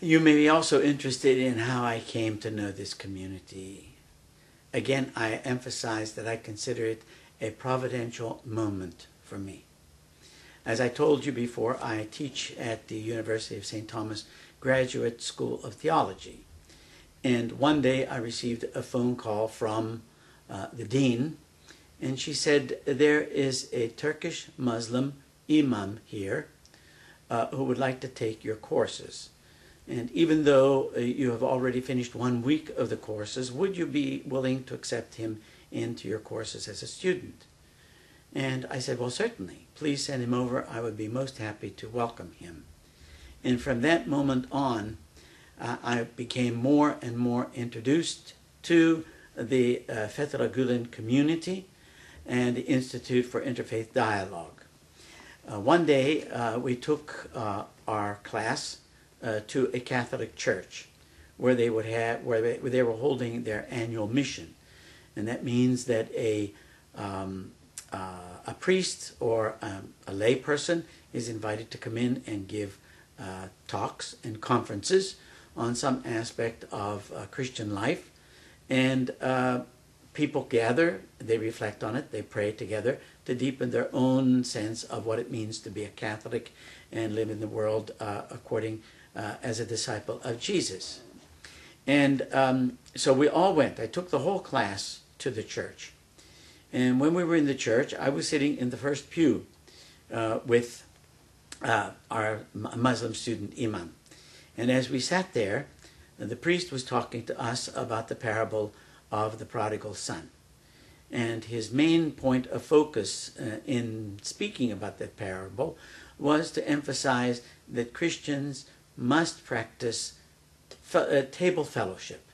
You may be also interested in how I came to know this community. Again, I emphasize that I consider it a providential moment for me. As I told you before, I teach at the University of St. Thomas Graduate School of Theology. And one day I received a phone call from the dean, and she said, there is a Turkish Muslim imam here who would like to take your courses. And even though you have already finished 1 week of the courses, would you be willing to accept him into your courses as a student? And I said, well, certainly. Please send him over. I would be most happy to welcome him. And from that moment on, I became more and more introduced to the Fethullah Gulen community and the Institute for Interfaith Dialogue. One day, we took our class to a Catholic church where they were holding their annual mission, and that means that a priest or a lay person is invited to come in and give talks and conferences on some aspect of Christian life, and people gather, they reflect on it, they pray together to deepen their own sense of what it means to be a Catholic and live in the world according as a disciple of Jesus. And so we all went. I took the whole class to the church. And when we were in the church, I was sitting in the first pew with our Muslim student imam. And as we sat there, the priest was talking to us about the parable of the prodigal son. And his main point of focus in speaking about that parable was to emphasize that Christians must practice table fellowship.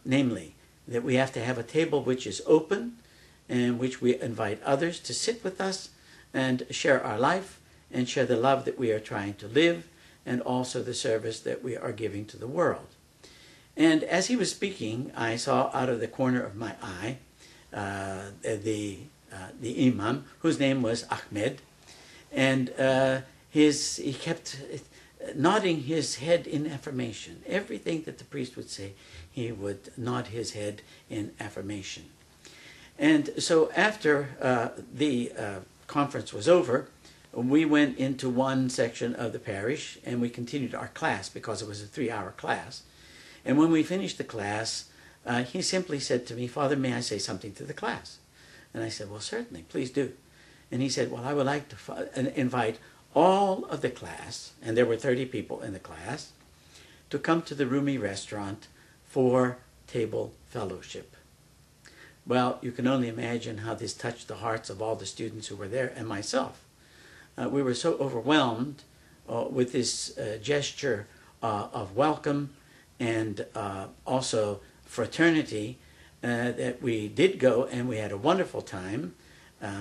Namely, that we have to have a table which is open and which we invite others to sit with us and share our life and share the love that we are trying to live and also the service that we are giving to the world. And as he was speaking, I saw out of the corner of my eye the imam, whose name was Ahmed, and he kept nodding his head in affirmation. Everything that the priest would say, he would nod his head in affirmation. And so after the conference was over, we went into one section of the parish and we continued our class because it was a 3-hour class. And when we finished the class, he simply said to me, "Father, may I say something to the class?" And I said, "Well, certainly, please do." And he said, "Well, I would like to invite all of the class," and there were 30 people in the class, "to come to the Rumi restaurant for table fellowship." Well, you can only imagine how this touched the hearts of all the students who were there and myself. We were so overwhelmed with this gesture of welcome and also fraternity that we did go, and we had a wonderful time.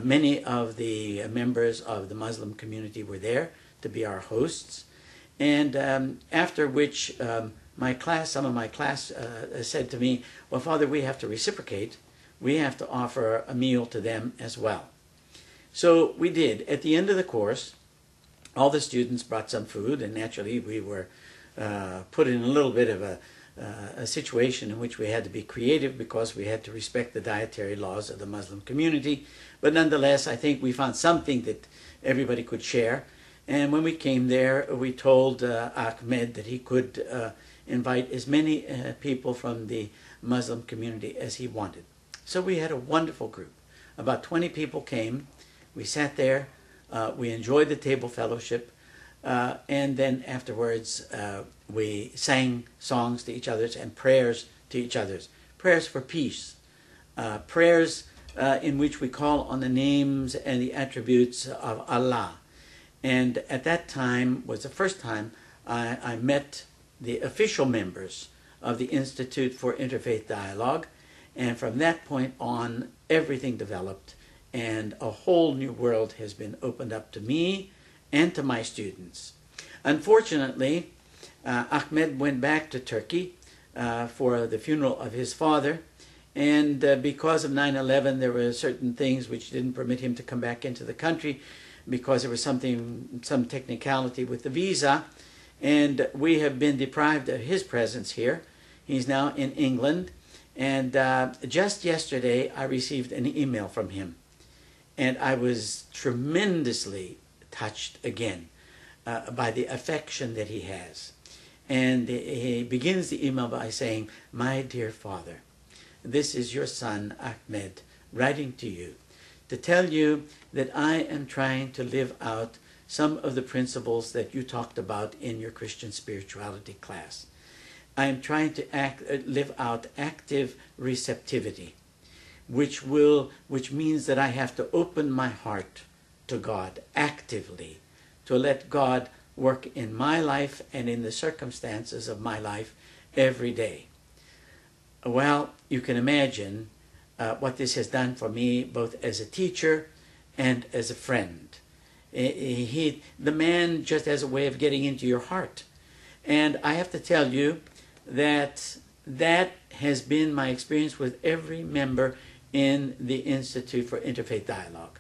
Many of the members of the Muslim community were there to be our hosts, and after which some of my class said to me, "Well, Father, we have to reciprocate. We have to offer a meal to them as well." So we did. At the end of the course, all the students brought some food, and naturally we were put in a little bit of a situation in which we had to be creative because we had to respect the dietary laws of the Muslim community. But nonetheless, I think we found something that everybody could share. And when we came there, we told Ahmed that he could invite as many people from the Muslim community as he wanted. So we had a wonderful group. About 20 people came. We sat there. We enjoyed the table fellowship. And then afterwards, we sang songs to each other and prayers to each other. Prayers for peace. Prayers in which we call on the names and the attributes of Allah. And at that time was the first time I met the official members of the Institute for Interfaith Dialogue. And from that point on, everything developed. And a whole new world has been opened up to me and to my students. Unfortunately, Ahmed went back to Turkey for the funeral of his father, and because of 9/11 there were certain things which didn't permit him to come back into the country because there was some technicality with the visa, And we have been deprived of his presence here. He's now in England. And just yesterday, I received an email from him. And I was tremendously touched again by the affection that he has. And he begins the email by saying, "My dear Father, this is your son, Ahmed, writing to you to tell you that I am trying to live out some of the principles that you talked about in your Christian spirituality class. I am trying to live out active receptivity, which means that I have to open my heart to God actively, to let God work in my life and in the circumstances of my life every day." Well, you can imagine what this has done for me, both as a teacher and as a friend. The man just has a way of getting into your heart. And I have to tell you that that has been my experience with every member in the Institute for Interfaith Dialogue.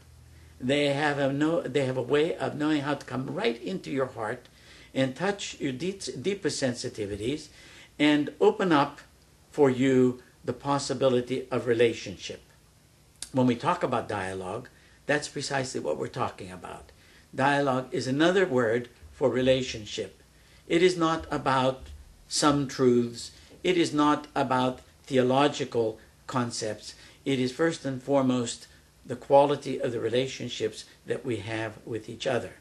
They have a way of knowing how to come right into your heart and touch your deepest sensitivities and open up for you the possibility of relationship. When we talk about dialogue, that's precisely what we're talking about. Dialogue is another word for relationship. It is not about some truths. It is not about theological concepts. It is first and foremost the quality of the relationships that we have with each other.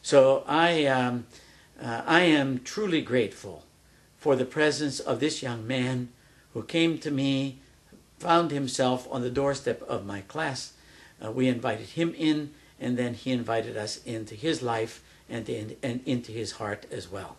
So I am truly grateful for the presence of this young man who came to me, found himself on the doorstep of my class. We invited him in, and then he invited us into his life and into his heart as well.